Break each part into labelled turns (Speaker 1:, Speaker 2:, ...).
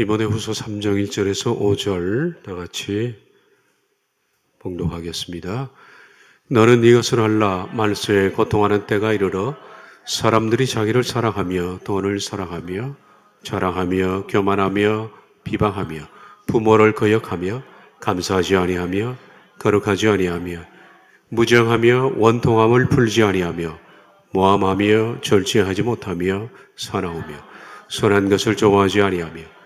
Speaker 1: 디모데후서 3장 1절에서 5절 다 같이 봉독하겠습니다. 너는 이것을 알라. 말세에 고통하는 때가 이르러 사람들이 자기를 사랑하며 돈을 사랑하며 자랑하며 교만하며 비방하며 부모를 거역하며 감사하지 아니하며 거룩하지 아니하며 무정하며 원통함을 풀지 아니하며 모함하며 절제하지 못하며 사나우며 선한 것을 좋아하지 아니하며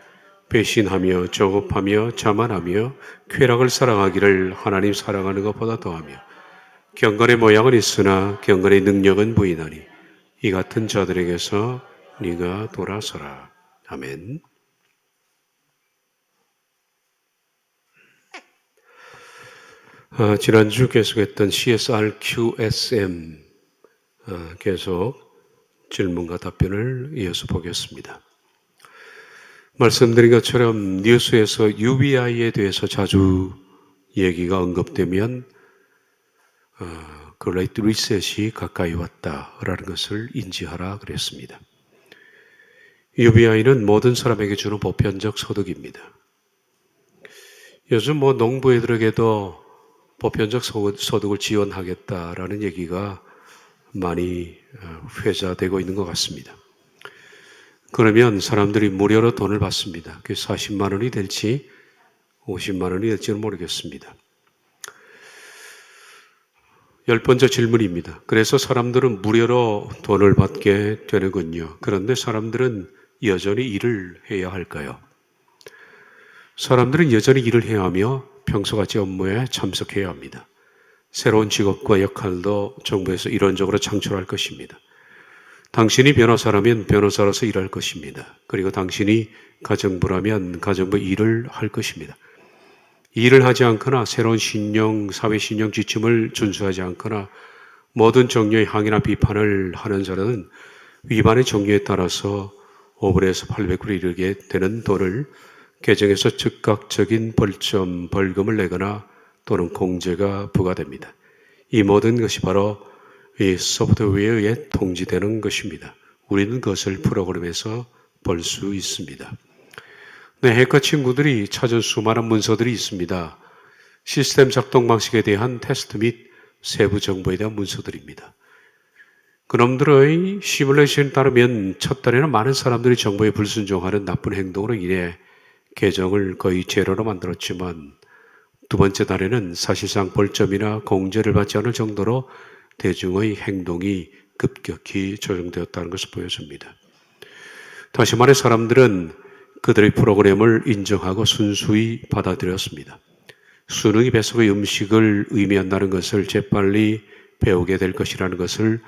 Speaker 1: 배신하며 조급하며 자만하며 쾌락을 사랑하기를 하나님 사랑하는 것보다 더하며 경건의 모양은 있으나 경건의 능력은 부인하니 이 같은 자들에게서 네가 돌아서라. 아멘. 지난주 계속했던 CSR QSM 계속 질문과 답변을 이어서 보겠습니다. 말씀드린 것처럼 뉴스에서 UBI에 대해서 자주 얘기가 언급되면 그레이트 리셋이 가까이 왔다라는 것을 인지하라 그랬습니다. UBI는 모든 사람에게 주는 보편적 소득입니다. 요즘 농부 애들에게도 보편적 소득을 지원하겠다라는 얘기가 많이 회자되고 있는 것 같습니다. 그러면 사람들이 무료로 돈을 받습니다. 그게 40만 원이 될지 50만 원이 될지는 모르겠습니다. 10번째 질문입니다. 그래서 사람들은 무료로 돈을 받게 되는군요. 그런데 사람들은 여전히 일을 해야 할까요? 사람들은 여전히 일을 해야 하며 평소같이 업무에 참석해야 합니다. 새로운 직업과 역할도 정부에서 이론적으로 창출할 것입니다. 당신이 변호사라면 변호사로서 일할 것입니다. 그리고 당신이 가정부라면 가정부 일을 할 것입니다. 일을 하지 않거나 새로운 사회신용 지침을 준수하지 않거나 모든 종류의 항의나 비판을 하는 자는 위반의 종류에 따라서 5불에서 800불에 이르게 되는 돈을 계정에서 즉각적인 벌금을 내거나 또는 공제가 부과됩니다. 이 모든 것이 바로 이 소프트웨어에 의해 통지되는 것입니다. 우리는 그것을 프로그램에서 볼 수 있습니다. 해커 친구들이 찾은 수많은 문서들이 있습니다. 시스템 작동 방식에 대한 테스트 및 세부 정보에 대한 문서들입니다. 그놈들의 시뮬레이션에 따르면 첫 달에는 많은 사람들이 정보에 불순종하는 나쁜 행동으로 인해 계정을 거의 제로로 만들었지만 두 번째 달에는 사실상 벌점이나 공제를 받지 않을 정도로 대중의 행동이 급격히 조정되었다는 것을 보여줍니다. 다시 말해 사람들은 그들의 프로그램을 인정하고 순수히 받아들였습니다. 수능이 뱃속의 음식을 의미한다는 것을 재빨리 배우게 될 것이라는 것을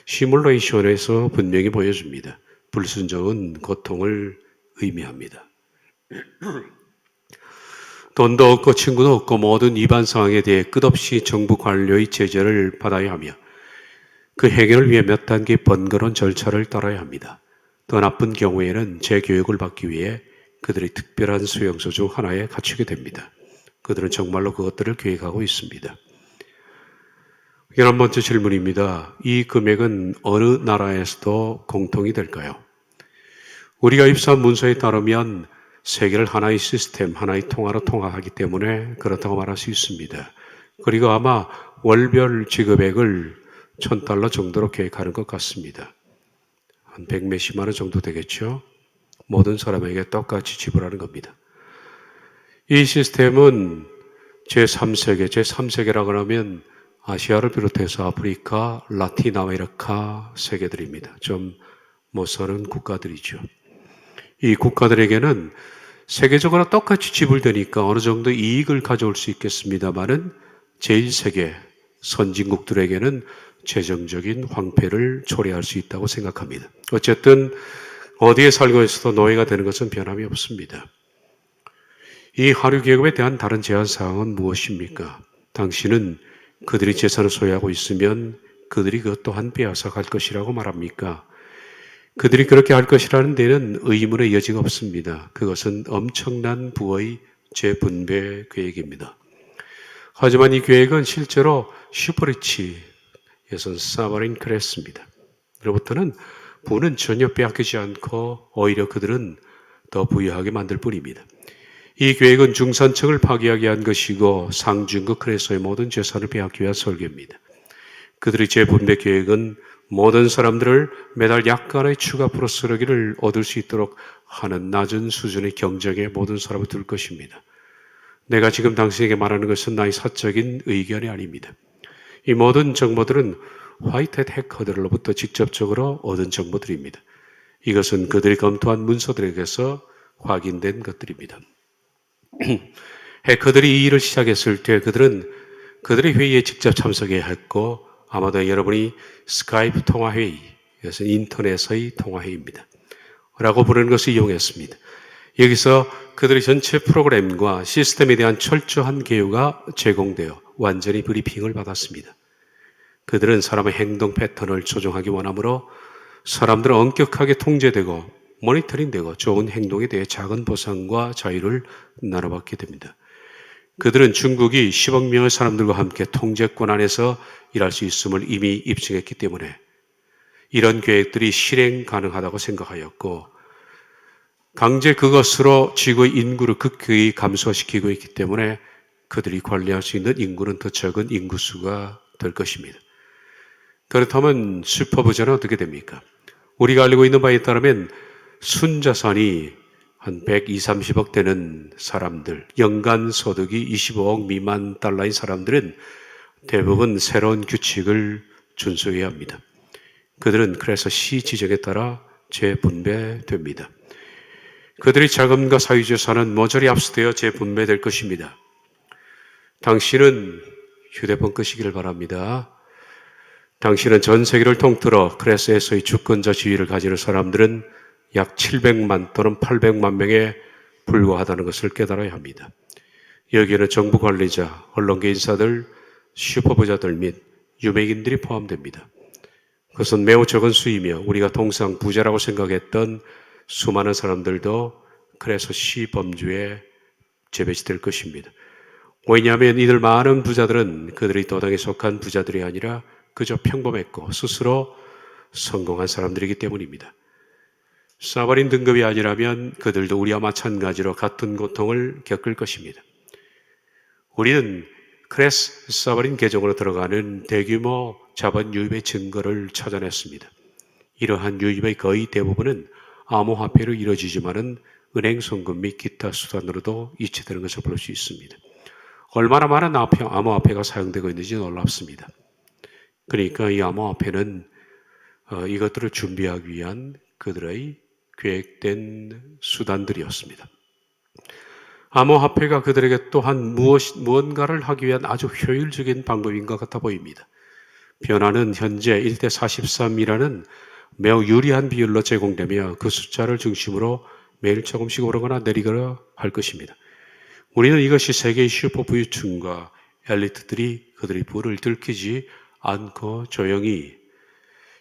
Speaker 1: 시뮬레이션에서 분명히 보여줍니다. 불순종은 고통을 의미합니다. 돈도 없고 친구도 없고 모든 위반 상황에 대해 끝없이 정부 관료의 제재를 받아야 하며 그 해결을 위해 몇 단계 번거로운 절차를 따라야 합니다. 더 나쁜 경우에는 재교육을 받기 위해 그들이 특별한 수용소 중 하나에 갇히게 됩니다. 그들은 정말로 그것들을 계획하고 있습니다. 11번째 질문입니다. 이 금액은 어느 나라에서도 공통이 될까요? 우리가 입수한 문서에 따르면 세계를 하나의 시스템, 하나의 통화로 통합하기 때문에 그렇다고 말할 수 있습니다. 그리고 아마 월별 지급액을 $1,000 정도로 계획하는 것 같습니다. 한 100몇십만 원 정도 되겠죠? 모든 사람에게 똑같이 지불하는 겁니다. 이 시스템은 제3세계라고 하면 아시아를 비롯해서 아프리카, 라틴 아메리카 세계들입니다. 좀 못 사는 국가들이죠. 이 국가들에게는 세계적으로 똑같이 지불되니까 어느 정도 이익을 가져올 수 있겠습니다만은 제1세계 선진국들에게는 재정적인 황폐를 초래할 수 있다고 생각합니다. 어쨌든 어디에 살고 있어도 노예가 되는 것은 변함이 없습니다. 이 하류 계급에 대한 다른 제한사항은 무엇입니까? 당신은 그들이 재산을 소유하고 있으면 그들이 그것 또한 빼앗아 갈 것이라고 말합니까? 그들이 그렇게 할 것이라는 데는 의문의 여지가 없습니다. 그것은 엄청난 부의 재분배 계획입니다. 하지만 이 계획은 실제로 슈퍼리치에서 사마린 클래스입니다. 그로부터는 부는 전혀 빼앗기지 않고 오히려 그들은 더 부유하게 만들 뿐입니다. 이 계획은 중산층을 파괴하기 위한 것이고 상주임금 크레소의 모든 재산을 빼앗기 위한 설계입니다. 그들의 재분배 계획은 모든 사람들을 매달 약간의 추가 플러스러기를 얻을 수 있도록 하는 낮은 수준의 경쟁에 모든 사람을 둘 것입니다. 내가 지금 당신에게 말하는 것은 나의 사적인 의견이 아닙니다. 이 모든 정보들은 화이트햇 해커들로부터 직접적으로 얻은 정보들입니다. 이것은 그들이 검토한 문서들에게서 확인된 것들입니다. 해커들이 이 일을 시작했을 때 그들은 그들의 회의에 직접 참석해야 했고 아마도 여러분이 스카이프 통화회의, 이것은 인터넷의 통화회의입니다. 라고 부르는 것을 이용했습니다. 여기서 그들의 전체 프로그램과 시스템에 대한 철저한 개요가 제공되어 완전히 브리핑을 받았습니다. 그들은 사람의 행동 패턴을 조정하기 원하므로 사람들은 엄격하게 통제되고 모니터링되고 좋은 행동에 대해 작은 보상과 자유를 나눠받게 됩니다. 그들은 중국이 10억 명의 사람들과 함께 통제권 안에서 일할 수 있음을 이미 입증했기 때문에 이런 계획들이 실행 가능하다고 생각하였고 강제 그것으로 지구의 인구를 급격히 감소시키고 있기 때문에 그들이 관리할 수 있는 인구는 더 적은 인구수가 될 것입니다. 그렇다면 슈퍼부자는 어떻게 됩니까? 우리가 알고 있는 바에 따르면 순자산이 한 120, 30억 되는 사람들, 연간 소득이 25억 미만 달러인 사람들은 대부분 새로운 규칙을 준수해야 합니다. 그들은 그래서 시 지정에 따라 재분배됩니다. 그들의 자금과 사유재산은 모조리 압수되어 재분배될 것입니다. 당신은 휴대폰 끄시기를 바랍니다. 당신은 전 세계를 통틀어 크레스에서의 주권자 지위를 가지는 사람들은 약 700만 또는 800만 명에 불과하다는 것을 깨달아야 합니다. 여기에는 정부 관리자, 언론계 인사들, 슈퍼부자들 및 유명인들이 포함됩니다. 그것은 매우 적은 수이며 우리가 통상 부자라고 생각했던 수많은 사람들도 그래서 시범주에 재배치될 것입니다. 왜냐하면 이들 많은 부자들은 그들의 도당에 속한 부자들이 아니라 그저 평범했고 스스로 성공한 사람들이기 때문입니다. 사바린 등급이 아니라면 그들도 우리와 마찬가지로 같은 고통을 겪을 것입니다. 우리는 크레스 사바린 계정으로 들어가는 대규모 자본 유입의 증거를 찾아냈습니다. 이러한 유입의 거의 대부분은 암호화폐로 이루어지지만은 은행 송금 및 기타 수단으로도 이체되는 것을 볼 수 있습니다. 얼마나 많은 암호화폐가 사용되고 있는지 놀랍습니다. 그러니까 이 암호화폐는 이것들을 준비하기 위한 그들의 계획된 수단들이었습니다. 암호화폐가 그들에게 또한 무언가를 하기 위한 아주 효율적인 방법인 것 같아 보입니다. 변화는 현재 1대 43이라는 매우 유리한 비율로 제공되며 그 숫자를 중심으로 매일 조금씩 오르거나 내리거나 할 것입니다. 우리는 이것이 세계의 슈퍼 부유층과 엘리트들이 그들의 부를 들키지 않고 조용히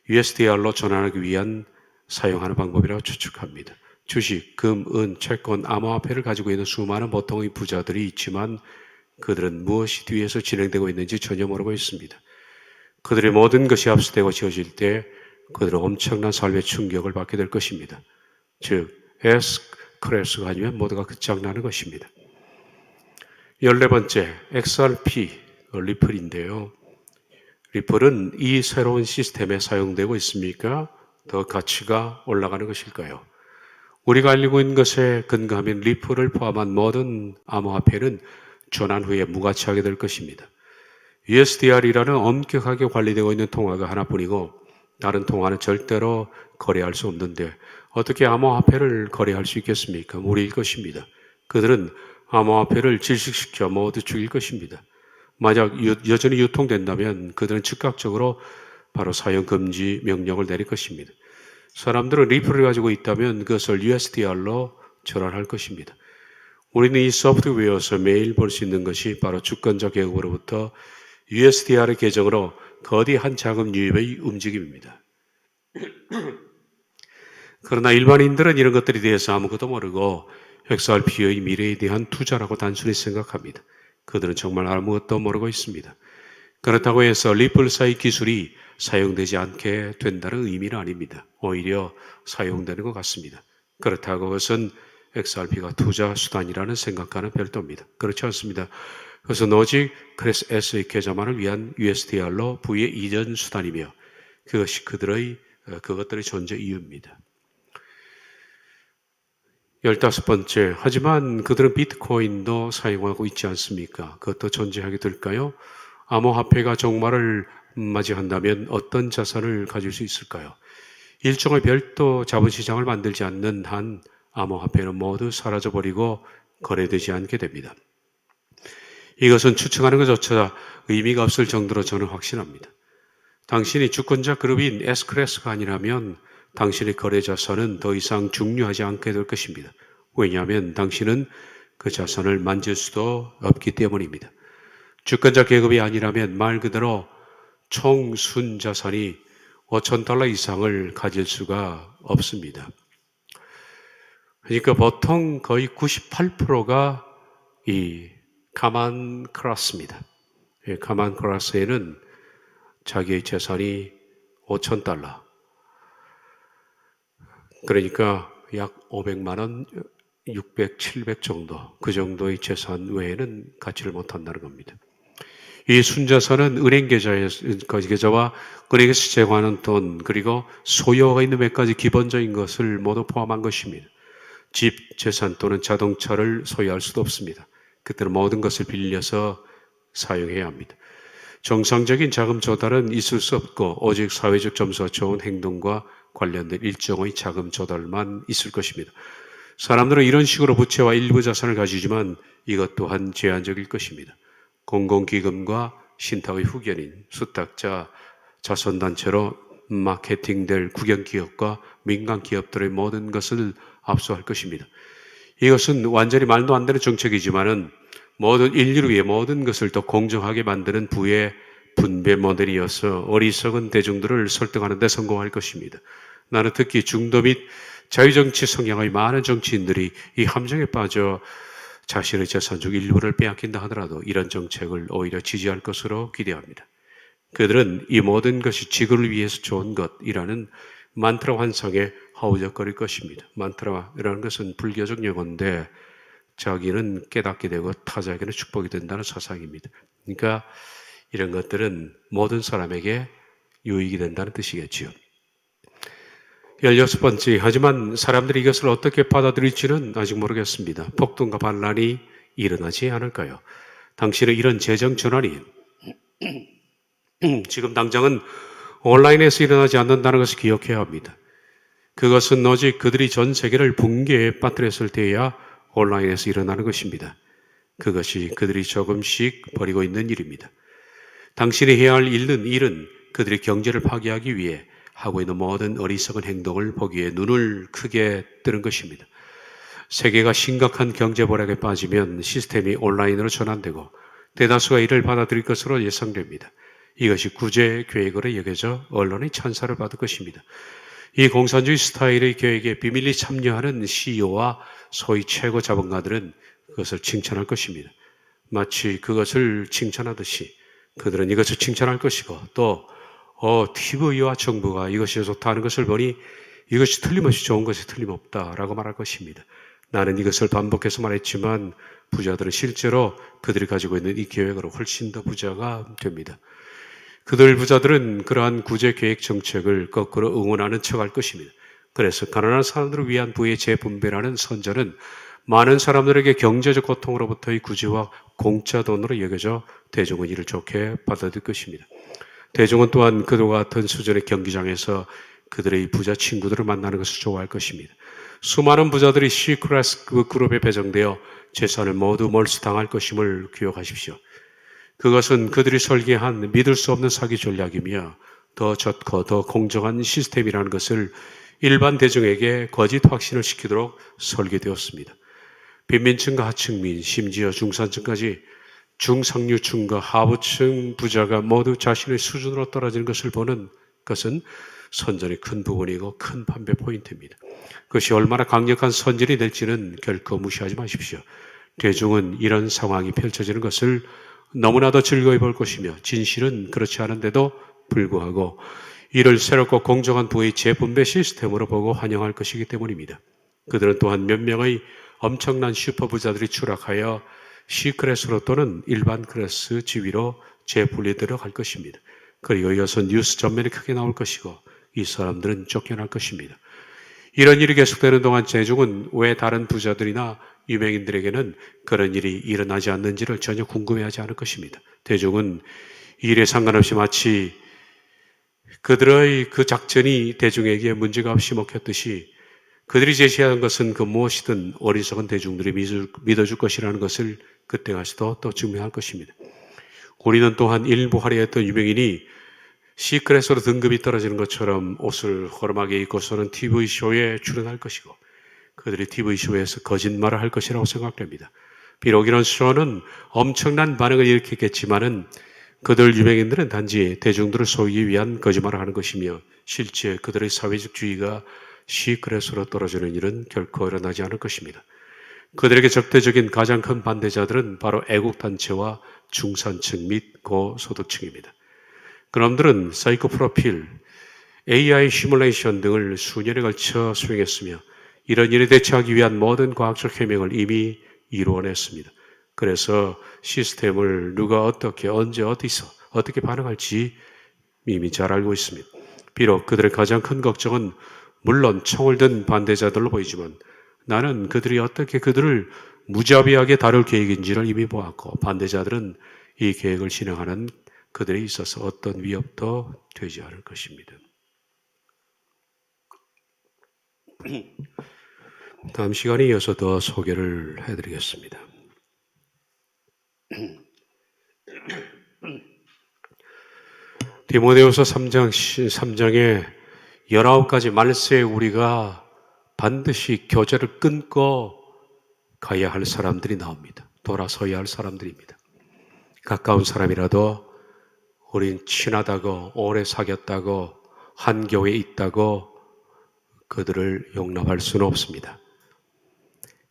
Speaker 1: USDR로 전환하기 위한 사용하는 방법이라고 추측합니다. 주식, 금, 은, 채권, 암호화폐를 가지고 있는 수많은 보통의 부자들이 있지만 그들은 무엇이 뒤에서 진행되고 있는지 전혀 모르고 있습니다. 그들의 모든 것이 압수되고 지어질 때 그들은 엄청난 삶의 충격을 받게 될 것입니다. 즉, 크래스가 아니면 모두가 끝장나는 것입니다. 14번째, XRP, 리플인데요. 리플은 이 새로운 시스템에 사용되고 있습니까? 더 가치가 올라가는 것일까요? 우리가 알고 있는 것에 근거하면 리플을 포함한 모든 암호화폐는 전환 후에 무가치하게 될 것입니다. USDR이라는 엄격하게 관리되고 있는 통화가 하나뿐이고 다른 통화는 절대로 거래할 수 없는데 어떻게 암호화폐를 거래할 수 있겠습니까? 무리일 것입니다. 그들은 암호화폐를 질식시켜 모두 죽일 것입니다. 만약 여전히 유통된다면 그들은 즉각적으로 바로 사용 금지 명령을 내릴 것입니다. 사람들은 리플을 가지고 있다면 그것을 USDR로 전환할 것입니다. 우리는 이 소프트웨어에서 매일 볼 수 있는 것이 바로 주권자 계급으로부터 USDR의 계정으로 거대한 자금 유입의 움직임입니다. 그러나 일반인들은 이런 것들에 대해서 아무것도 모르고 XRP의 미래에 대한 투자라고 단순히 생각합니다. 그들은 정말 아무것도 모르고 있습니다. 그렇다고 해서 리플사의 기술이 사용되지 않게 된다는 의미는 아닙니다. 오히려 사용되는 것 같습니다. 그렇다고 그것은 XRP가 투자 수단이라는 생각과는 별도입니다. 그렇지 않습니다. 그래서 노직 그래서 S의 계좌만을 위한 USDR로 부의 이전 수단이며 그것이 그것들의 존재 이유입니다. 15번째, 하지만 그들은 비트코인도 사용하고 있지 않습니까? 그것도 존재하게 될까요? 암호화폐가 종말을 맞이한다면 어떤 자산을 가질 수 있을까요? 일종의 별도 자본시장을 만들지 않는 한 암호화폐는 모두 사라져버리고 거래되지 않게 됩니다. 이것은 추측하는 것조차 의미가 없을 정도로 저는 확신합니다. 당신이 주권자 그룹인 S클래스가 아니라면 당신의 거래 자산은 더 이상 중요하지 않게 될 것입니다. 왜냐하면 당신은 그 자산을 만질 수도 없기 때문입니다. 주권자 계급이 아니라면 말 그대로 총 순자산이 $5,000 이상을 가질 수가 없습니다. 그러니까 보통 거의 98%가 이 가만 클래스입니다. 가만 클래스에는 자기의 재산이 $5,000. 그러니까 약 500만 원, 600, 700 정도, 그 정도의 재산 외에는 갖지를 못한다는 겁니다. 이 순자산은 은행 계좌와 은행에서 제공하는 돈, 그리고 소요가 있는 몇 가지 기본적인 것을 모두 포함한 것입니다. 집, 재산 또는 자동차를 소유할 수도 없습니다. 그때는 모든 것을 빌려서 사용해야 합니다. 정상적인 자금 조달은 있을 수 없고 오직 사회적 점수가 좋은 행동과 관련된 일종의 자금 조달만 있을 것입니다. 사람들은 이런 식으로 부채와 일부 자산을 가지지만 이것 또한 제한적일 것입니다. 공공기금과 신탁의 후견인, 수탁자, 자선단체로 마케팅될 국영기업과 민간기업들의 모든 것을 압수할 것입니다. 이것은 완전히 말도 안 되는 정책이지만은 모든 인류를 위해 모든 것을 더 공정하게 만드는 부의 분배 모델이어서 어리석은 대중들을 설득하는 데 성공할 것입니다. 나는 특히 중도 및 자유정치 성향의 많은 정치인들이 이 함정에 빠져 자신의 재산 중 일부를 빼앗긴다 하더라도 이런 정책을 오히려 지지할 것으로 기대합니다. 그들은 이 모든 것이 지구를 위해서 좋은 것이라는 만트라 환상에 허우적거릴 것입니다. 만트라라는 것은 불교적 용어인데 자기는 깨닫게 되고 타자에게는 축복이 된다는 사상입니다. 그러니까 이런 것들은 모든 사람에게 유익이 된다는 뜻이겠지요. 16번째, 하지만 사람들이 이것을 어떻게 받아들일지는 아직 모르겠습니다. 폭동과 반란이 일어나지 않을까요? 당신의 이런 재정 전환이 지금 당장은 온라인에서 일어나지 않는다는 것을 기억해야 합니다. 그것은 오직 그들이 전 세계를 붕괴에 빠뜨렸을 때야 온라인에서 일어나는 것입니다. 그것이 그들이 조금씩 벌이고 있는 일입니다. 당신이 해야 할 일은 그들이 경제를 파괴하기 위해 하고 있는 모든 어리석은 행동을 보기에 눈을 크게 뜨는 것입니다. 세계가 심각한 경제보락에 빠지면 시스템이 온라인으로 전환되고 대다수가 이를 받아들일 것으로 예상됩니다. 이것이 구제 계획으로 여겨져 언론의 찬사를 받을 것입니다. 이 공산주의 스타일의 계획에 비밀리 참여하는 CEO와 소위 최고 자본가들은 그것을 칭찬할 것입니다. 마치 그것을 칭찬하듯이 그들은 이것을 칭찬할 것이고 또 TV와 정부가 이것이 좋다는 것을 보니 이것이 틀림없이 좋은 것이 틀림없다라고 말할 것입니다. 나는 이것을 반복해서 말했지만 부자들은 실제로 그들이 가지고 있는 이 계획으로 훨씬 더 부자가 됩니다. 그들 부자들은 그러한 구제 계획 정책을 거꾸로 응원하는 척할 것입니다. 그래서 가난한 사람들을 위한 부의 재분배라는 선전은 많은 사람들에게 경제적 고통으로부터의 구제와 공짜 돈으로 여겨져 대중은 이를 좋게 받아들일 것입니다. 대중은 또한 그들과 같은 수준의 경기장에서 그들의 부자 친구들을 만나는 것을 좋아할 것입니다. 수많은 부자들이 C클래스 그룹에 배정되어 재산을 모두 몰수당할 것임을 기억하십시오. 그것은 그들이 설계한 믿을 수 없는 사기 전략이며 더 좋고 더 공정한 시스템이라는 것을 일반 대중에게 거짓 확신을 시키도록 설계되었습니다. 빈민층과 하층민, 심지어 중산층까지 중상류층과 하부층 부자가 모두 자신의 수준으로 떨어지는 것을 보는 것은 선전의 큰 부분이고 큰 판매 포인트입니다. 그것이 얼마나 강력한 선전이 될지는 결코 무시하지 마십시오. 대중은 이런 상황이 펼쳐지는 것을 너무나도 즐거이 볼 것이며 진실은 그렇지 않은데도 불구하고 이를 새롭고 공정한 부의 재분배 시스템으로 보고 환영할 것이기 때문입니다. 그들은 또한 몇 명의 엄청난 슈퍼부자들이 추락하여 C클래스로 또는 일반 클래스 지위로 재분리되어 갈 것입니다. 그리고 이어서 뉴스 전면이 크게 나올 것이고 이 사람들은 쫓겨날 것입니다. 이런 일이 계속되는 동안 대중은 왜 다른 부자들이나 유명인들에게는 그런 일이 일어나지 않는지를 전혀 궁금해하지 않을 것입니다. 대중은 이 일에 상관없이 마치 그들의 그 작전이 대중에게 문제가 없이 먹혔듯이 그들이 제시한 것은 그 무엇이든 어리석은 대중들이 믿어줄 것이라는 것을 그때 가서도 또 증명할 것입니다. 우리는 또한 일부 화려했던 유명인이 C클래스로 등급이 떨어지는 것처럼 옷을 허름하게 입고서는 TV쇼에 출연할 것이고 그들이 TV쇼에서 거짓말을 할 것이라고 생각됩니다. 비록 이런 쇼는 엄청난 반응을 일으켰겠지만은 그들 유명인들은 단지 대중들을 속이기 위한 거짓말을 하는 것이며 실제 그들의 사회적 주의가 C클래스로 떨어지는 일은 결코 일어나지 않을 것입니다. 그들에게 적대적인 가장 큰 반대자들은 바로 애국단체와 중산층 및 고소득층입니다. 그놈들은 사이코 프로필, AI 시뮬레이션 등을 수년에 걸쳐 수행했으며 이런 일에 대처하기 위한 모든 과학적 해명을 이미 이루어냈습니다. 그래서 시스템을 누가 어떻게, 언제, 어디서, 어떻게 반응할지 이미 잘 알고 있습니다. 비록 그들의 가장 큰 걱정은 물론 총을 든 반대자들로 보이지만 나는 그들이 어떻게 그들을 무자비하게 다룰 계획인지를 이미 보았고 반대자들은 이 계획을 진행하는 그들에 있어서 어떤 위협도 되지 않을 것입니다. 다음 시간에 이어서 더 소개를 해드리겠습니다. 디모데후서 3장에 19가지 말세에 우리가 반드시 교제를 끊고 가야 할 사람들이 나옵니다. 돌아서야 할 사람들입니다. 가까운 사람이라도 우린 친하다고 오래 사귀었다고 한 교회에 있다고 그들을 용납할 수는 없습니다.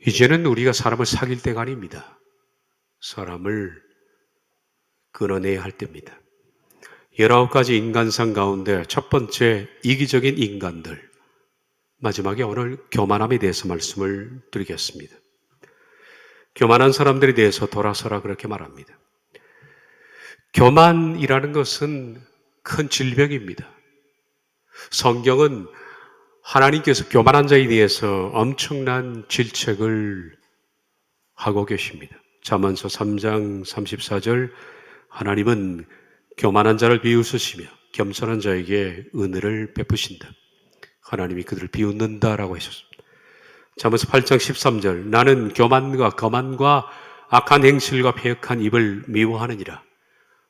Speaker 1: 이제는 우리가 사람을 사귈 때가 아닙니다. 사람을 끊어내야 할 때입니다. 19가지 인간상 가운데 첫 번째 이기적인 인간들, 마지막에 오늘 교만함에 대해서 말씀을 드리겠습니다. 교만한 사람들에 대해서 돌아서라 그렇게 말합니다. 교만이라는 것은 큰 질병입니다. 성경은 하나님께서 교만한 자에 대해서 엄청난 질책을 하고 계십니다. 잠언서 3장 34절 하나님은 교만한 자를 비웃으시며 겸손한 자에게 은혜를 베푸신다. 하나님이 그들을 비웃는다라고 하셨습니다. 잠언서 8장 13절 나는 교만과 거만과 악한 행실과 패역한 입을 미워하느니라.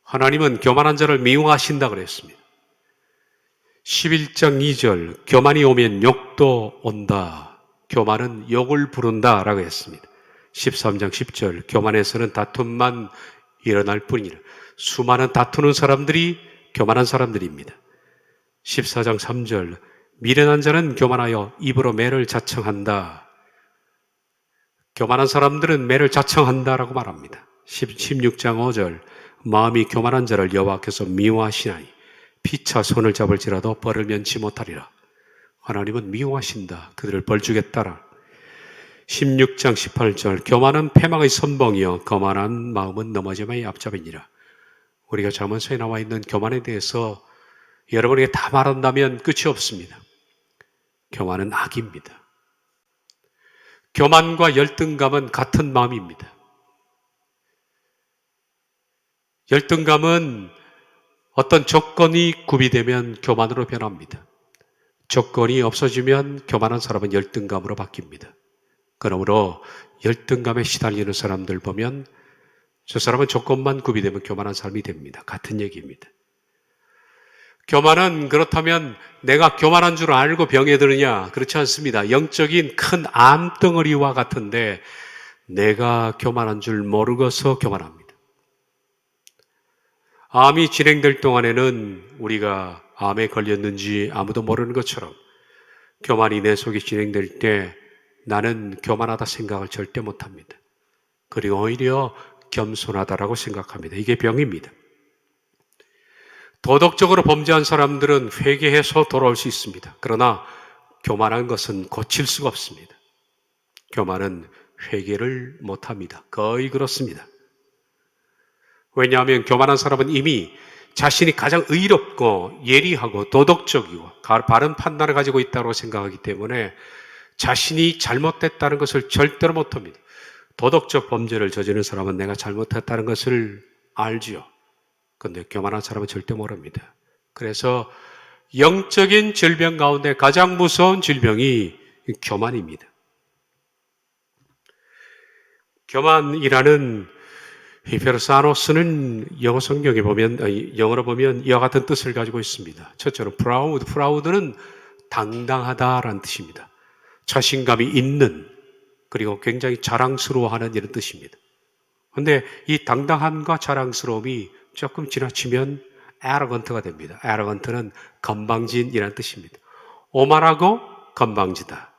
Speaker 1: 하나님은 교만한 자를 미워하신다 그랬습니다. 11장 2절 교만이 오면 욕도 온다. 교만은 욕을 부른다 라고 했습니다. 13장 10절 교만에서는 다툼만 일어날 뿐이라. 수많은 다투는 사람들이 교만한 사람들입니다. 14장 3절 미련한 자는 교만하여 입으로 매를 자청한다. 교만한 사람들은 매를 자청한다라고 말합니다. 16장 5절 마음이 교만한 자를 여호와께서 미워하시나니 피차 손을 잡을지라도 벌을 면치 못하리라. 하나님은 미워하신다. 그들을 벌주겠다라. 16장 18절 교만은 패망의 선봉이요 거만한 마음은 넘어짐의 앞잡이니라. 우리가 잠언서에 나와 있는 교만에 대해서 여러분에게 다 말한다면 끝이 없습니다. 교만은 악입니다. 교만과 열등감은 같은 마음입니다. 열등감은 어떤 조건이 구비되면 교만으로 변합니다. 조건이 없어지면 교만한 사람은 열등감으로 바뀝니다. 그러므로 열등감에 시달리는 사람들 보면 저 사람은 조건만 구비되면 교만한 사람이 됩니다. 같은 얘기입니다. 교만은 그렇다면 내가 교만한 줄 알고 병에 드느냐? 그렇지 않습니다. 영적인 큰 암덩어리와 같은데 내가 교만한 줄 모르고서 교만합니다. 암이 진행될 동안에는 우리가 암에 걸렸는지 아무도 모르는 것처럼 교만이 내 속에 진행될 때 나는 교만하다 생각을 절대 못합니다. 그리고 오히려 겸손하다라고 생각합니다. 이게 병입니다. 도덕적으로 범죄한 사람들은 회개해서 돌아올 수 있습니다. 그러나 교만한 것은 고칠 수가 없습니다. 교만은 회개를 못합니다. 거의 그렇습니다. 왜냐하면 교만한 사람은 이미 자신이 가장 의롭고 예리하고 도덕적이고 바른 판단을 가지고 있다고 생각하기 때문에 자신이 잘못됐다는 것을 절대로 못합니다. 도덕적 범죄를 저지른 사람은 내가 잘못했다는 것을 알지요. 그런데 교만한 사람은 절대 모릅니다. 그래서 영적인 질병 가운데 가장 무서운 질병이 교만입니다. 교만이라는 히페르사노스는 영어 성경에 보면, 영어로 보면 이와 같은 뜻을 가지고 있습니다. 첫째로 proud, proud는 당당하다라는 뜻입니다. 자신감이 있는, 그리고 굉장히 자랑스러워하는 이런 뜻입니다. 그런데 이 당당함과 자랑스러움이 조금 지나치면 arrogant가 됩니다. arrogant는 건방진이라는 뜻입니다. 오만하고 건방지다.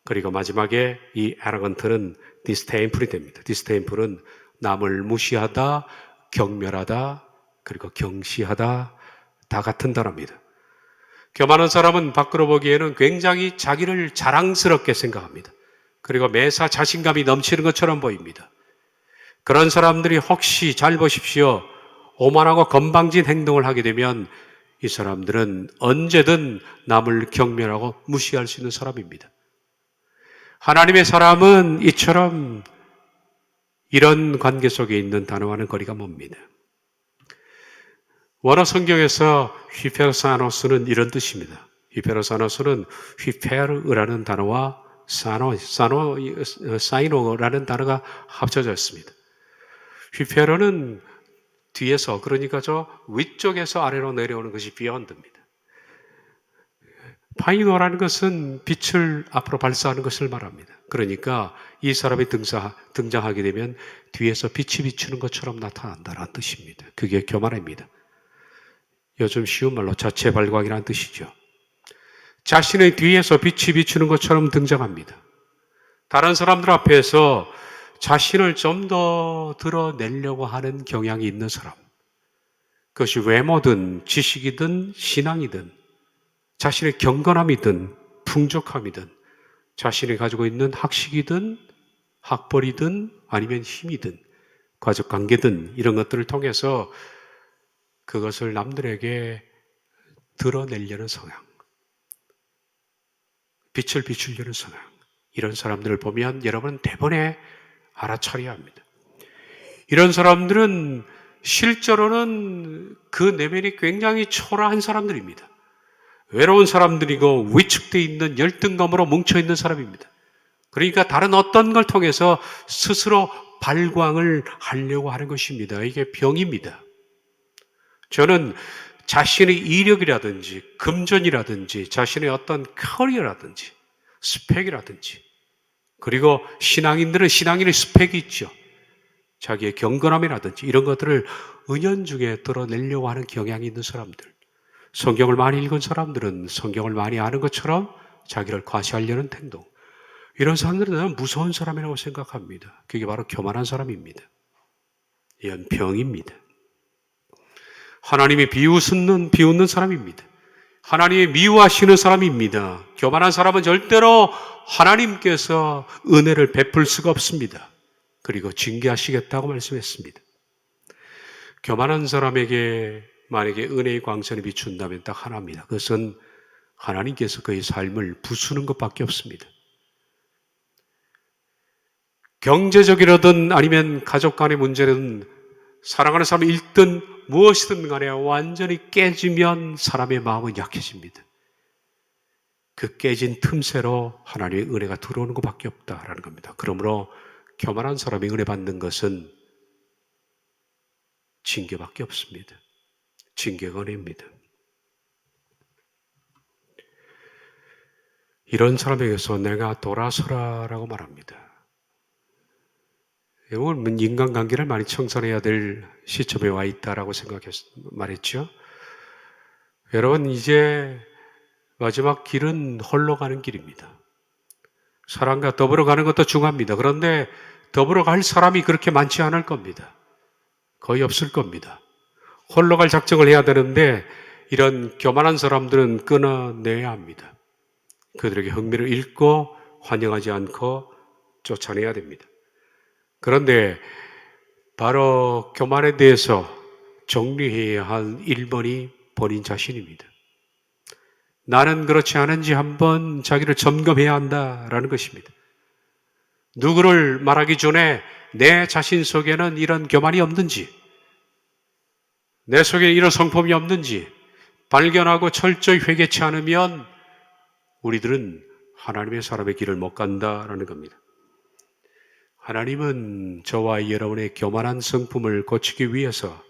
Speaker 1: 그리고 마지막에 이 arrogant는 disdainful이 됩니다. disdainful은 남을 무시하다, 경멸하다, 그리고 경시하다, 다 같은 단어입니다. 교만한 사람은 밖으로 보기에는 굉장히 자기를 자랑스럽게 생각합니다. 그리고 매사 자신감이 넘치는 것처럼 보입니다. 그런 사람들이 혹시 잘 보십시오. 오만하고 건방진 행동을 하게 되면 이 사람들은 언제든 남을 경멸하고 무시할 수 있는 사람입니다. 하나님의 사람은 이처럼 이런 관계 속에 있는 단어와는 거리가 멉니다. 원어 성경에서 휘페르사노스는 이런 뜻입니다. 휘페르사노스는 휘페르라는 단어와 사이노라는 단어가 합쳐져 있습니다. 휘페르는 뒤에서, 그러니까 저 위쪽에서 아래로 내려오는 것이 비욘드입니다. 파이노라는 것은 빛을 앞으로 발사하는 것을 말합니다. 그러니까 이 사람이 등장하게 되면 뒤에서 빛이 비추는 것처럼 나타난다는 뜻입니다. 그게 교만입니다. 요즘 쉬운 말로 자체 발광이라는 뜻이죠. 자신의 뒤에서 빛이 비추는 것처럼 등장합니다. 다른 사람들 앞에서 자신을 좀 더 드러내려고 하는 경향이 있는 사람. 그것이 외모든 지식이든 신앙이든 자신의 경건함이든 풍족함이든 자신이 가지고 있는 학식이든 학벌이든 아니면 힘이든 가족관계든 이런 것들을 통해서 그것을 남들에게 드러내려는 성향, 빛을 비추려는 성향, 이런 사람들을 보면 여러분은 대번에 알아차려야 합니다. 이런 사람들은 실제로는 그 내면이 굉장히 초라한 사람들입니다. 외로운 사람들이고 위축되어 있는 열등감으로 뭉쳐있는 사람입니다. 그러니까 다른 어떤 걸 통해서 스스로 발광을 하려고 하는 것입니다. 이게 병입니다. 저는 자신의 이력이라든지 금전이라든지 자신의 어떤 커리어라든지 스펙이라든지, 그리고 신앙인들은 신앙인의 스펙이 있죠. 자기의 경건함이라든지 이런 것들을 은연중에 드러내려고 하는 경향이 있는 사람들, 성경을 많이 읽은 사람들은 성경을 많이 아는 것처럼 자기를 과시하려는 행동, 이런 사람들은 나는 무서운 사람이라고 생각합니다. 그게 바로 교만한 사람입니다. 이건 병입니다. 하나님이 비웃는 사람입니다. 하나님이 미워하시는 사람입니다. 교만한 사람은 절대로 하나님께서 은혜를 베풀 수가 없습니다. 그리고 징계하시겠다고 말씀했습니다. 교만한 사람에게 만약에 은혜의 광선이 비춘다면 딱 하나입니다. 그것은 하나님께서 그의 삶을 부수는 것밖에 없습니다. 경제적이라든 아니면 가족 간의 문제든 사랑하는 사람이 읽든 무엇이든 간에 완전히 깨지면 사람의 마음은 약해집니다. 그 깨진 틈새로 하나님의 은혜가 들어오는 것밖에 없다라는 겁니다. 그러므로 교만한 사람이 은혜 받는 것은 징계밖에 없습니다. 징계가 은혜입니다. 이런 사람에게서 내가 돌아서라라고 말합니다. 오늘 인간관계를 많이 청산해야 될 시점에 와 있다라고 말했죠. 여러분, 이제 마지막 길은 홀로 가는 길입니다. 사람과 더불어 가는 것도 중요합니다. 그런데 더불어 갈 사람이 그렇게 많지 않을 겁니다. 거의 없을 겁니다. 홀로 갈 작정을 해야 되는데 이런 교만한 사람들은 끊어내야 합니다. 그들에게 흥미를 잃고 환영하지 않고 쫓아내야 됩니다. 그런데 바로 교만에 대해서 정리해야 할 1번이 본인 자신입니다. 나는 그렇지 않은지 한번 자기를 점검해야 한다라는 것입니다. 누구를 말하기 전에 내 자신 속에는 이런 교만이 없는지, 내 속에 이런 성품이 없는지 발견하고 철저히 회개치 않으면 우리들은 하나님의 사람의 길을 못 간다라는 겁니다. 하나님은 저와 여러분의 교만한 성품을 고치기 위해서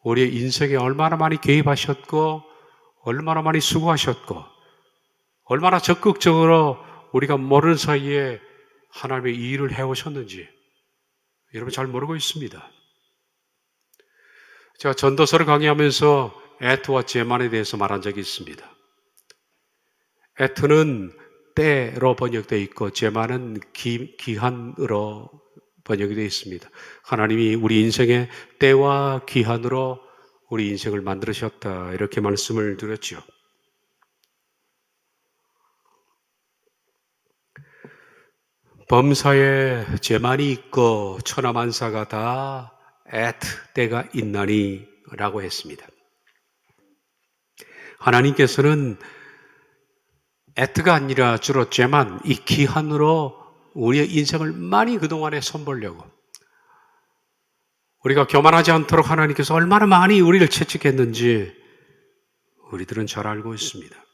Speaker 1: 우리의 인생에 얼마나 많이 개입하셨고 얼마나 많이 수고하셨고 얼마나 적극적으로 우리가 모르는 사이에 하나님의 이 일을 해오셨는지 여러분 잘 모르고 있습니다. 제가 전도서를 강의하면서 애트와 제만에 대해서 말한 적이 있습니다. 애트는 때로 번역되어 있고 제만은 기한으로 번역이 되어 있습니다. 하나님이 우리 인생의 때와 기한으로 우리 인생을 만들으셨다 이렇게 말씀을 드렸죠. 범사에 제만이 있고 천하만사가 다 애트 때가 있나니 라고 했습니다. 하나님께서는 애트가 아니라 주로 제만, 이 기한으로 우리의 인생을 많이 그동안에 손보려고 우리가 교만하지 않도록 하나님께서 얼마나 많이 우리를 채찍했는지 우리들은 잘 알고 있습니다.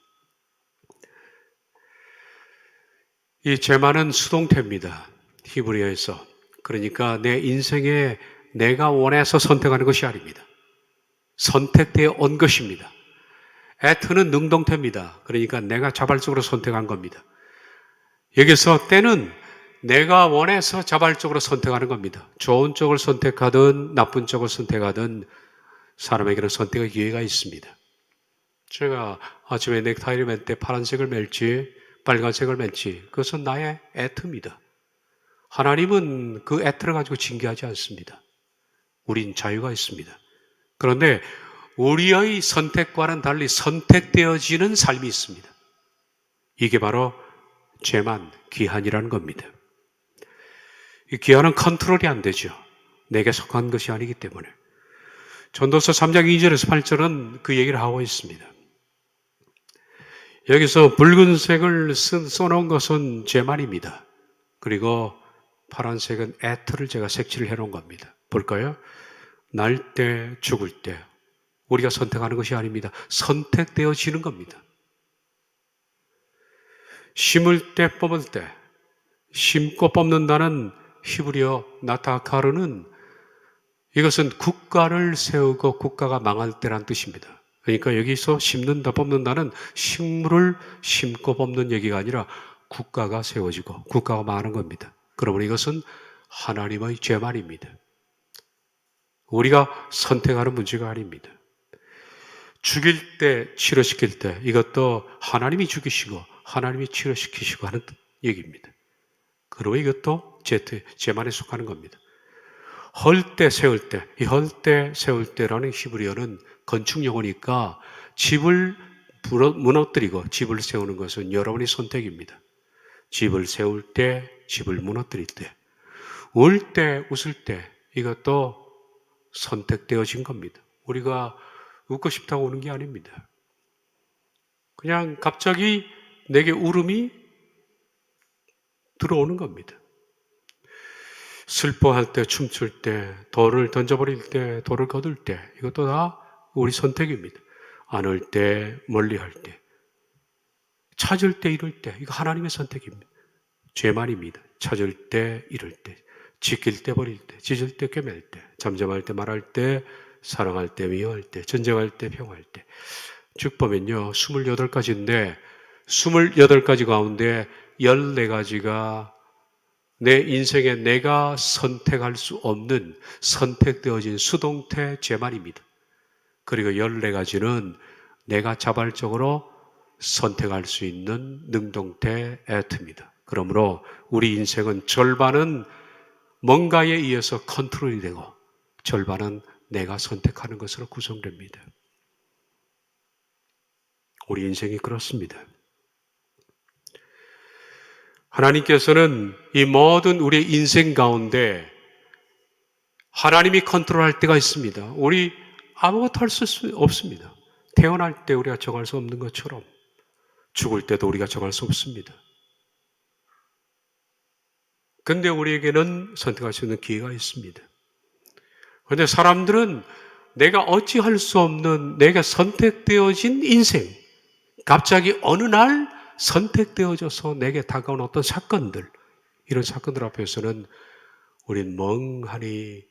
Speaker 1: 이 제만은 수동태입니다. 히브리어에서. 그러니까 내 인생에 내가 원해서 선택하는 것이 아닙니다. 선택되어 온 것입니다. 애트는 능동태입니다. 그러니까 내가 자발적으로 선택한 겁니다. 여기서 때는 내가 원해서 자발적으로 선택하는 겁니다. 좋은 쪽을 선택하든 나쁜 쪽을 선택하든 사람에게는 선택의 기회가 있습니다. 제가 아침에 넥타이를 맬 때 파란색을 맬지 빨간색을 맬지 그것은 나의 애트입니다. 하나님은 그 애트를 가지고 징계하지 않습니다. 우린 자유가 있습니다. 그런데 우리의 선택과는 달리 선택되어지는 삶이 있습니다. 이게 바로 제만, 기한이라는 겁니다. 이 기한은 컨트롤이 안 되죠. 내게 속한 것이 아니기 때문에. 전도서 3장 2절에서 8절은 그 얘기를 하고 있습니다. 여기서 붉은색을 써놓은 것은 제만입니다. 그리고 파란색은 애트를 제가 색칠을 해놓은 겁니다. 볼까요? 날 때, 죽을 때 우리가 선택하는 것이 아닙니다. 선택되어지는 겁니다. 심을 때 뽑을 때 심고 뽑는다는 히브리어 나타카르는 이것은 국가를 세우고 국가가 망할 때란 뜻입니다. 그러니까 여기서 심는다 뽑는다는 식물을 심고 뽑는 얘기가 아니라 국가가 세워지고 국가가 망하는 겁니다. 그러므로 이것은 하나님의 죄만입니다. 우리가 선택하는 문제가 아닙니다. 죽일 때, 치료시킬 때 이것도 하나님이 죽이시고 하나님이 치료시키시고 하는 얘기입니다. 그리고 이것도 제만에 속하는 겁니다. 헐 때, 세울 때, 이 헐 때, 세울 때라는 히브리어는 건축 용어니까 집을 무너뜨리고 집을 세우는 것은 여러분의 선택입니다. 집을 세울 때, 집을 무너뜨릴 때, 울 때, 웃을 때 이것도 선택되어진 겁니다. 우리가 웃고 싶다고 우는 게 아닙니다. 그냥 갑자기 내게 울음이 들어오는 겁니다. 슬퍼할 때, 춤출 때, 돌을 던져버릴 때, 돌을 거둘 때 이것도 다 우리 선택입니다. 안을 때, 멀리할 때, 찾을 때, 잃을 때 이거 하나님의 선택입니다. 죄만입니다. 찾을 때, 잃을 때, 지킬 때, 버릴 때, 찢을 때, 꿰맬 때, 잠잠할 때, 말할 때, 사랑할 때, 미워할 때, 전쟁할 때, 평화할 때. 쭉 보면요 28가지인데 28가지 가운데 14가지가 내 인생에 내가 선택할 수 없는 선택되어진 수동태 제만입니다. 그리고 14가지는 내가 자발적으로 선택할 수 있는 능동태 애트입니다. 그러므로 우리 인생은 절반은 뭔가에 의해서 컨트롤이 되고 절반은 내가 선택하는 것으로 구성됩니다. 우리 인생이 그렇습니다. 하나님께서는 이 모든 우리의 인생 가운데 하나님이 컨트롤할 때가 있습니다. 우리 아무것도 할 수 없습니다. 태어날 때 우리가 정할 수 없는 것처럼 죽을 때도 우리가 정할 수 없습니다. 근데 우리에게는 선택할 수 있는 기회가 있습니다. 그런데 사람들은 내가 어찌할 수 없는 내가 선택되어진 인생, 갑자기 어느 날 선택되어져서 내게 다가온 어떤 사건들, 이런 사건들 앞에서는 우린 멍하니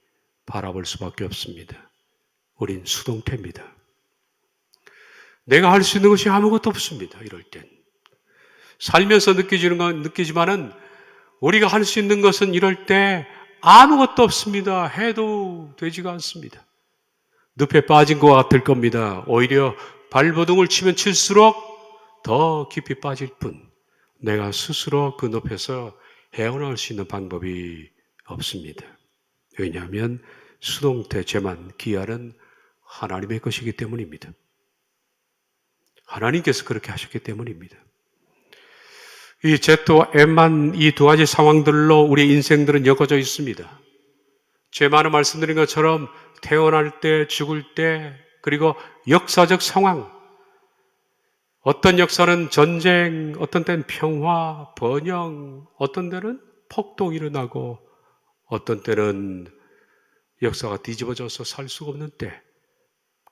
Speaker 1: 바라볼 수밖에 없습니다. 우린 수동태입니다. 내가 할 수 있는 것이 아무것도 없습니다. 이럴 땐. 살면서 느끼지만은 우리가 할 수 있는 것은 이럴 때 아무것도 없습니다. 해도 되지가 않습니다. 늪에 빠진 것 같을 겁니다. 오히려 발버둥을 치면 칠수록 더 깊이 빠질 뿐 내가 스스로 그 늪에서 헤어나올 수 있는 방법이 없습니다. 왜냐하면 수동태 제만 기한은 하나님의 것이기 때문입니다. 하나님께서 그렇게 하셨기 때문입니다. 이 Z와 M만 이 두 가지 상황들로 우리 인생들은 엮어져 있습니다. 제만은 말씀드린 것처럼 태어날 때, 죽을 때, 그리고 역사적 상황. 어떤 역사는 전쟁, 어떤 때는 평화, 번영, 어떤 때는 폭동이 일어나고, 어떤 때는 역사가 뒤집어져서 살 수가 없는 때,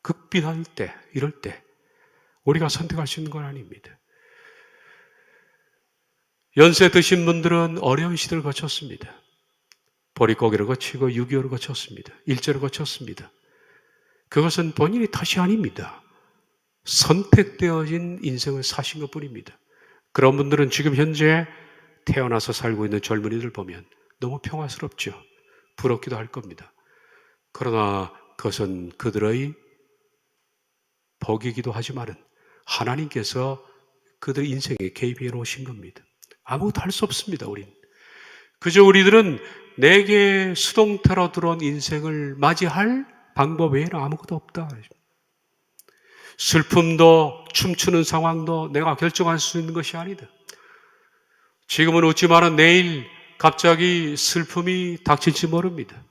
Speaker 1: 극빈할 때, 이럴 때 우리가 선택할 수 있는 건 아닙니다. 연세 드신 분들은 어려운 시대를 거쳤습니다. 보릿고개를 거치고 6.25를 거쳤습니다. 일제를 거쳤습니다. 그것은 본인의 탓이 아닙니다. 선택되어진 인생을 사신 것뿐입니다. 그런 분들은 지금 현재 태어나서 살고 있는 젊은이들 보면 너무 평화스럽죠. 부럽기도 할 겁니다. 그러나 그것은 그들의 복이기도 하지만은 하나님께서 그들의 인생에 개입해 놓으신 겁니다. 아무것도 할 수 없습니다. 우린. 그저 우리들은 내게 수동태로 들어온 인생을 맞이할 방법 외에는 아무것도 없다. 슬픔도 춤추는 상황도 내가 결정할 수 있는 것이 아니다. 지금은 웃지만은 내일 갑자기 슬픔이 닥칠지 모릅니다.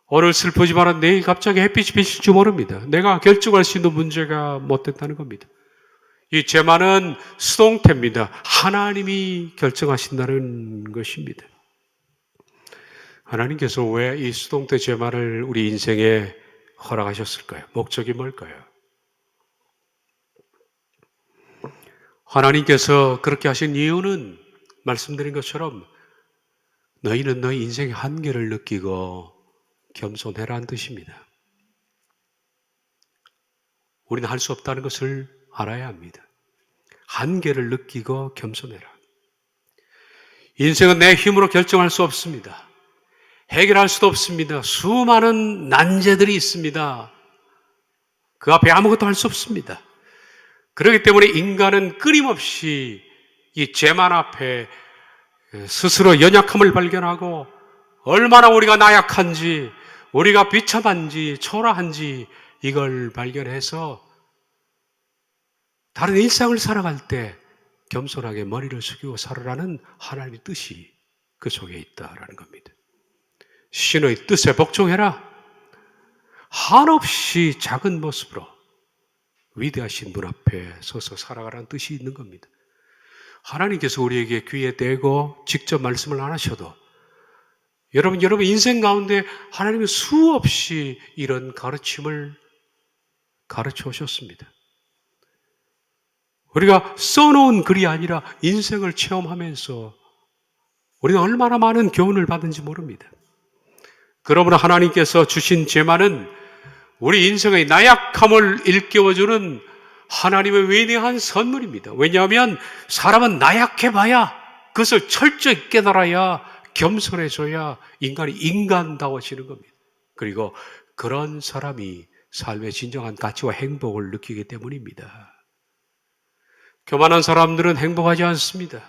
Speaker 1: 오늘 슬프지만은 내일 갑자기 햇빛이 비칠지 모릅니다. 내가 결정할 수 있는 문제가 못 된다는 겁니다. 이 제만은 수동태입니다. 하나님이 결정하신다는 것입니다. 하나님께서 왜 이 수동태 제만을 우리 인생에 허락하셨을까요? 목적이 뭘까요? 하나님께서 그렇게 하신 이유는 말씀드린 것처럼 너희는 너희 인생의 한계를 느끼고 겸손해라는 뜻입니다. 우리는 할 수 없다는 것을 알아야 합니다. 한계를 느끼고 겸손해라. 인생은 내 힘으로 결정할 수 없습니다. 해결할 수도 없습니다. 수많은 난제들이 있습니다. 그 앞에 아무것도 할 수 없습니다. 그렇기 때문에 인간은 끊임없이 이 재만 앞에 스스로 연약함을 발견하고 얼마나 우리가 나약한지, 우리가 비참한지, 초라한지 이걸 발견해서 다른 일상을 살아갈 때 겸손하게 머리를 숙이고 살아라는 하나님의 뜻이 그 속에 있다라는 겁니다. 신의 뜻에 복종해라. 한없이 작은 모습으로 위대하신 분 앞에 서서 살아가라는 뜻이 있는 겁니다. 하나님께서 우리에게 귀에 대고 직접 말씀을 안 하셔도 여러분 인생 가운데 하나님은 수없이 이런 가르침을 가르쳐 오셨습니다. 우리가 써놓은 글이 아니라 인생을 체험하면서 우리는 얼마나 많은 교훈을 받은지 모릅니다. 그러므로 하나님께서 주신 제만은 우리 인생의 나약함을 일깨워주는 하나님의 위대한 선물입니다. 왜냐하면 사람은 나약해봐야 그것을 철저히 깨달아야 겸손해져야 인간이 인간다워지는 겁니다. 그리고 그런 사람이 삶의 진정한 가치와 행복을 느끼기 때문입니다. 교만한 사람들은 행복하지 않습니다.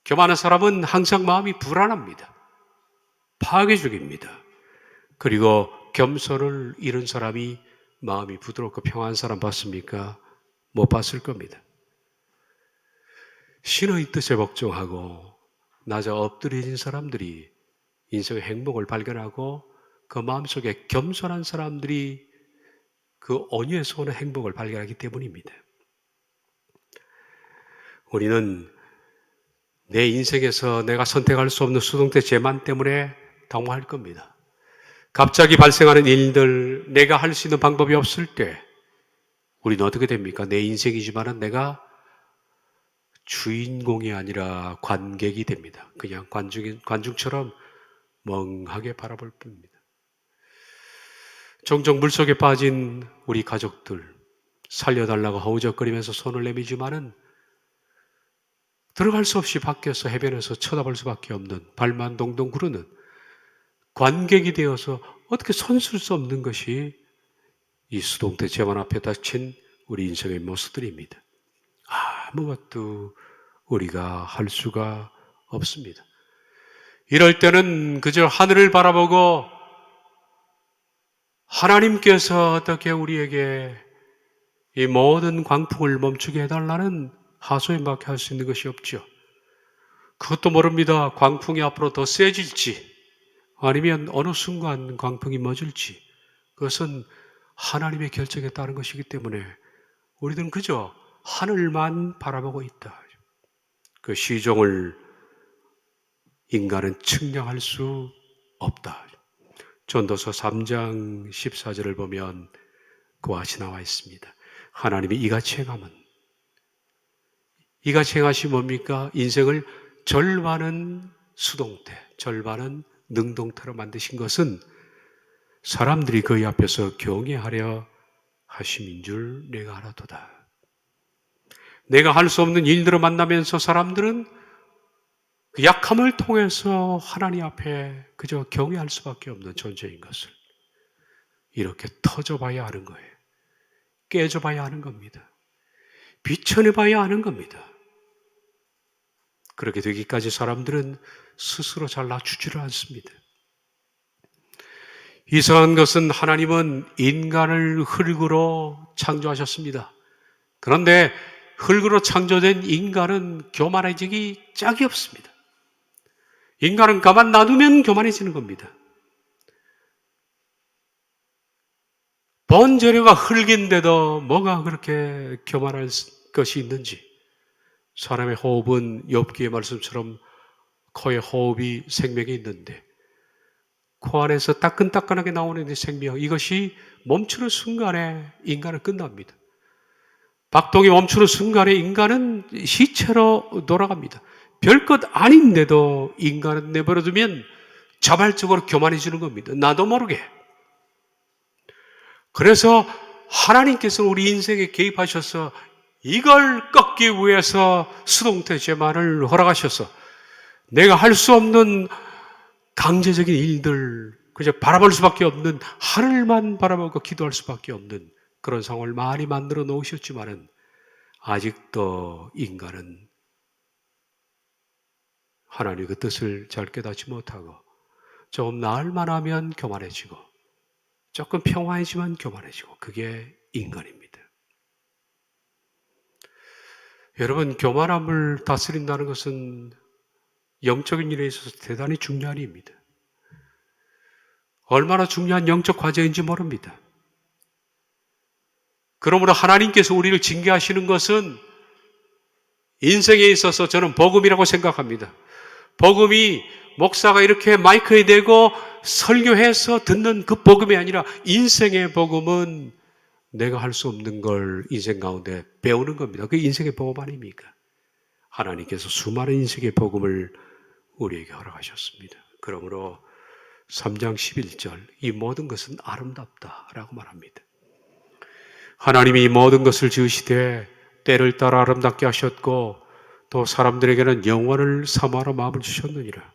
Speaker 1: 교만한 사람은 항상 마음이 불안합니다. 파괴적입니다. 그리고 겸손을 잃은 사람이 마음이 부드럽고 평안한 사람 봤습니까? 못 봤을 겁니다. 신의 뜻에 복종하고 낮아 엎드려진 사람들이 인생의 행복을 발견하고 그 마음속에 겸손한 사람들이 그 온유에서 오는 행복을 발견하기 때문입니다. 우리는 내 인생에서 내가 선택할 수 없는 수동태 재만 때문에 당황할 겁니다. 갑자기 발생하는 일들, 내가 할 수 있는 방법이 없을 때 우리는 어떻게 됩니까? 내 인생이지만은 내가 주인공이 아니라 관객이 됩니다. 그냥 관중처럼 멍하게 바라볼 뿐입니다. 종종 물속에 빠진 우리 가족들 살려달라고 허우적거리면서 손을 내미지만은 들어갈 수 없이 밖에서 해변에서 쳐다볼 수밖에 없는 발만 동동 구르는 관객이 되어서 어떻게 손쓸 수 없는 것이 이 수동태 재만 앞에 닥친 우리 인생의 모습들입니다. 아무것도 우리가 할 수가 없습니다. 이럴 때는 그저 하늘을 바라보고 하나님께서 어떻게 우리에게 이 모든 광풍을 멈추게 해달라는 하소연밖에 할 수 있는 것이 없죠. 그것도 모릅니다. 광풍이 앞으로 더 세질지 아니면 어느 순간 광풍이 멎을지 그것은 하나님의 결정에 따른 것이기 때문에 우리들은 그저 하늘만 바라보고 있다. 그 시종을 인간은 측량할 수 없다. 전도서 3장 14절을 보면 그와 같이 나와 있습니다. 하나님이 이같이 행하시 뭡니까? 인생을 절반은 수동태, 절반은 능동태로 만드신 것은 사람들이 그의 앞에서 경외하려 하심인 줄 내가 알아도다. 내가 할 수 없는 일들을 만나면서 사람들은 그 약함을 통해서 하나님 앞에 그저 경외할 수밖에 없는 존재인 것을 이렇게 터져봐야 하는 거예요. 깨져봐야 하는 겁니다. 비춰내봐야 하는 겁니다. 그렇게 되기까지 사람들은 스스로 잘 낮추지를 않습니다. 이상한 것은 하나님은 인간을 흙으로 창조하셨습니다. 그런데 흙으로 창조된 인간은 교만해지기 짝이 없습니다. 인간은 가만 놔두면 교만해지는 겁니다. 본 재료가 흙인데도 뭐가 그렇게 교만할 것이 있는지. 사람의 호흡은 욥기의 말씀처럼 코에 호흡이 생명이 있는데 코 안에서 따끈따끈하게 나오는 생명, 이것이 멈추는 순간에 인간은 끝납니다. 박동이 멈추는 순간에 인간은 시체로 돌아갑니다. 별것 아닌데도 인간은 내버려두면 자발적으로 교만해지는 겁니다. 나도 모르게. 그래서 하나님께서 우리 인생에 개입하셔서 이걸 꺾기 위해서 수동태 재만을 허락하셔서 내가 할 수 없는 강제적인 일들, 그저 바라볼 수밖에 없는 하늘만 바라보고 기도할 수밖에 없는 그런 상황을 많이 만들어 놓으셨지만은 아직도 인간은 하나님의 그 뜻을 잘 깨닫지 못하고 조금 나을만 하면 교만해지고 조금 평화해지면 교만해지고 그게 인간입니다. 여러분, 교만함을 다스린다는 것은 영적인 일에 있어서 대단히 중요한 일입니다. 얼마나 중요한 영적 과제인지 모릅니다. 그러므로 하나님께서 우리를 징계하시는 것은 인생에 있어서 저는 복음이라고 생각합니다. 복음이 목사가 이렇게 마이크에 대고 설교해서 듣는 그 복음이 아니라 인생의 복음은 내가 할 수 없는 걸 인생 가운데 배우는 겁니다. 그게 인생의 복음 아닙니까? 하나님께서 수많은 인생의 복음을 우리에게 허락하셨습니다. 그러므로 3장 11절 이 모든 것은 아름답다라고 말합니다. 하나님이 이 모든 것을 지으시되 때를 따라 아름답게 하셨고 또 사람들에게는 영원을 사모하는 마음을 주셨느니라.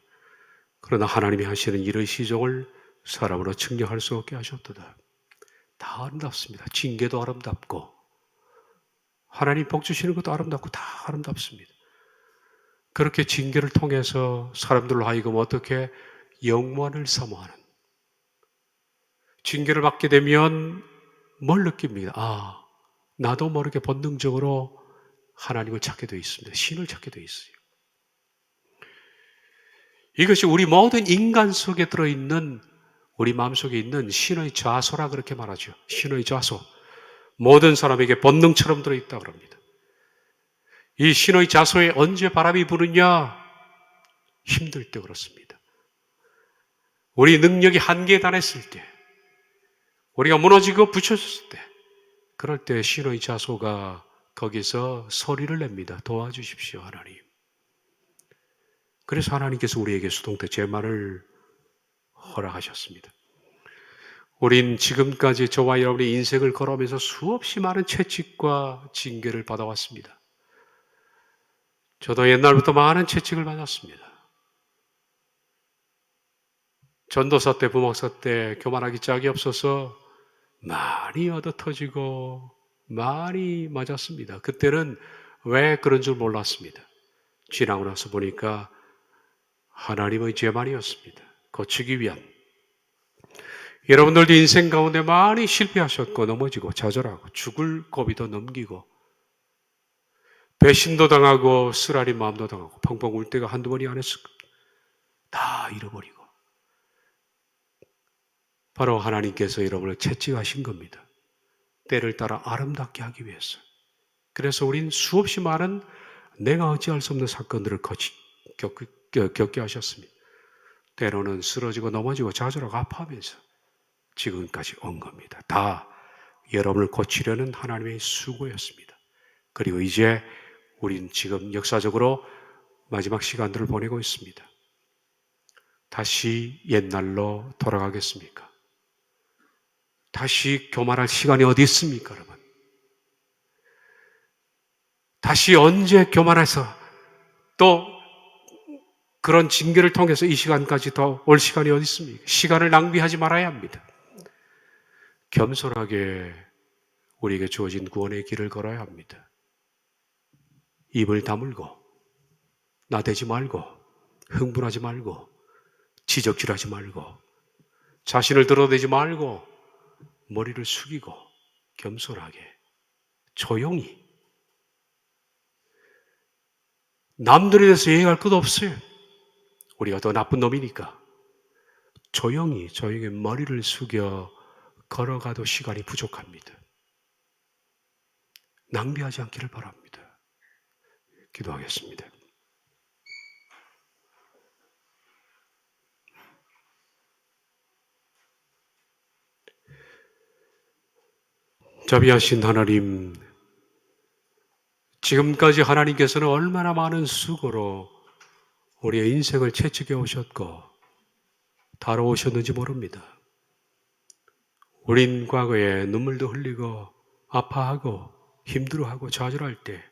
Speaker 1: 그러나 하나님이 하시는 이런 시종을 사람으로 측량할 수 없게 하셨도다. 다 아름답습니다. 징계도 아름답고 하나님 복 주시는 것도 아름답고 다 아름답습니다. 그렇게 징계를 통해서 사람들로 하여금 어떻게 영원을 사모하는, 징계를 받게 되면 뭘 느낍니다. 나도 모르게 본능적으로 하나님을 찾게 되어 있습니다. 신을 찾게 되어 있어요. 이것이 우리 모든 인간 속에 들어있는, 우리 마음속에 있는 신의 좌소라 그렇게 말하죠. 신의 좌소. 모든 사람에게 본능처럼 들어있다 그럽니다. 이 신의 좌소에 언제 바람이 부느냐? 힘들 때 그렇습니다. 우리 능력이 한계에 달했을 때, 우리가 무너지고 부춰졌을 때, 그럴 때 신의 좌소가 거기서 소리를 냅니다. 도와주십시오, 하나님. 그래서 하나님께서 우리에게 수동태 제만을 허락하셨습니다. 우린 지금까지 저와 여러분의 인생을 걸어오면서 수없이 많은 채찍과 징계를 받아왔습니다. 저도 옛날부터 많은 채찍을 받았습니다. 전도사 때, 부목사 때 교만하기 짝이 없어서 많이 얻어터지고 많이 맞았습니다. 그때는 왜 그런 줄 몰랐습니다. 지나고 나서 보니까 하나님의 제만이었습니다. 고치기 위한. 여러분들도 인생 가운데 많이 실패하셨고 넘어지고 좌절하고 죽을 고비도 넘기고 배신도 당하고 쓰라린 마음도 당하고 펑펑 울 때가 한두 번이 아니었을 겁니다. 다 잃어버리고 바로 하나님께서 여러분을 채찍하신 겁니다. 때를 따라 아름답게 하기 위해서. 그래서 우린 수없이 많은 내가 어찌할 수 없는 사건들을 겪게 하셨습니다. 때로는 쓰러지고 넘어지고 좌절하고 아파하면서 지금까지 온 겁니다. 다 여러분을 고치려는 하나님의 수고였습니다. 그리고 이제 우린 지금 역사적으로 마지막 시간들을 보내고 있습니다. 다시 옛날로 돌아가겠습니까? 다시 교만할 시간이 어디 있습니까, 여러분? 다시 언제 교만해서 또 그런 징계를 통해서 이 시간까지 더 올 시간이 어디 있습니까? 시간을 낭비하지 말아야 합니다. 겸손하게 우리에게 주어진 구원의 길을 걸어야 합니다. 입을 다물고 나대지 말고 흥분하지 말고 지적질하지 말고 자신을 드러내지 말고 머리를 숙이고 겸손하게 조용히 남들에 대해서 얘기할 것도 없어요. 우리가 더 나쁜 놈이니까 조용히 머리를 숙여 걸어가도 시간이 부족합니다. 낭비하지 않기를 바랍니다. 기도하겠습니다. 자비하신 하나님, 지금까지 하나님께서는 얼마나 많은 수고로 우리의 인생을 채찍해 오셨고 다뤄오셨는지 모릅니다. 우린 과거에 눈물도 흘리고 아파하고 힘들어하고 좌절할 때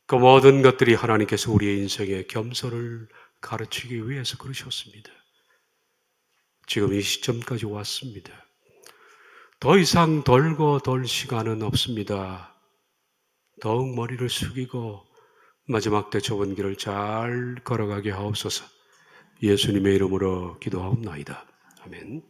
Speaker 1: 그 모든 것들이 하나님께서 우리의 인생의 겸손을 가르치기 위해서 그러셨습니다. 지금 이 시점까지 왔습니다. 더 이상 돌고 돌 시간은 없습니다. 더욱 머리를 숙이고 마지막 때 좁은 길을 잘 걸어가게 하옵소서. 예수님의 이름으로 기도하옵나이다. 아멘.